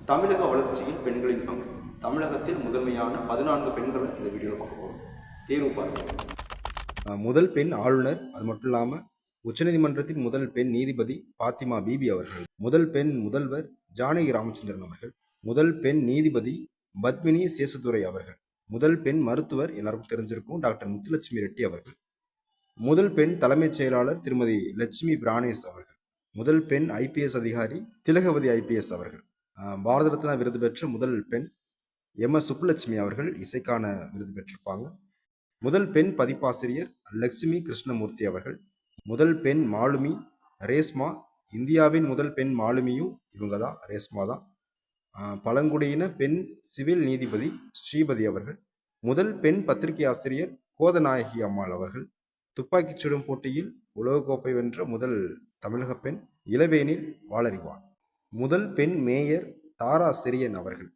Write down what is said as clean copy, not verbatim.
தமிழக வளர்ச்சியில் பெண்களின் பங்கு. தமிழகத்தில் முதன்மையான 14 பெண்களை இந்த வீடியோவில் பார்க்க போகிறோம். தேர்வு பாருங்கள். முதல் பெண் ஆளுநர், அது மட்டும் இல்லாமல் உச்சநீதிமன்றத்தின் முதல் பெண் நீதிபதி பாத்திமா பிபி அவர்கள், முதல் பெண் முதல்வர் ஜானகி ராமச்சந்திரன் அவர்கள், முதல் பெண் நீதிபதி பத்மினி சேசுதுரை அவர்கள், முதல் பெண் மருத்துவர் எல்லாருக்கும் தெரிஞ்சிருக்கும் டாக்டர் முத்துலட்சுமி ரெட்டி அவர்கள், முதல் பெண் தலைமைச் செயலாளர் திருமதி லட்சுமி பிரானேஸ் அவர்கள், முதல் பெண் ஐபிஎஸ் அதிகாரி திலகவதி ஐபிஎஸ் அவர்கள், பாரத ரத்னா விருது பெற்ற முதல் பெண் எம்.எஸ். சுப்புலட்சுமி அவர்கள் இசைக்கான விருது பெற்றிருப்பாங்க. முதல் பெண் பதிப்பாசிரியர் லட்சுமி கிருஷ்ணமூர்த்தி அவர்கள், முதல் பெண் மாலுமி ரேஸ்மா, இந்தியாவின் முதல் பெண் மாலுமியும் இவங்க தான், ரேஸ்மா தான். பழங்குடியின பெண் சிவில் நீதிபதி ஸ்ரீபதி அவர்கள், முதல் பெண் பத்திரிகை ஆசிரியர் கோதநாயகி அம்மாள் அவர்கள், துப்பாக்கிச் சுடும் போட்டியில் உலகக்கோப்பை வென்ற முதல் தமிழக பெண் இளவேனில் வாளறிவான், முதல் பெண் மேயர் தாரா செரியன் அவர்கள்,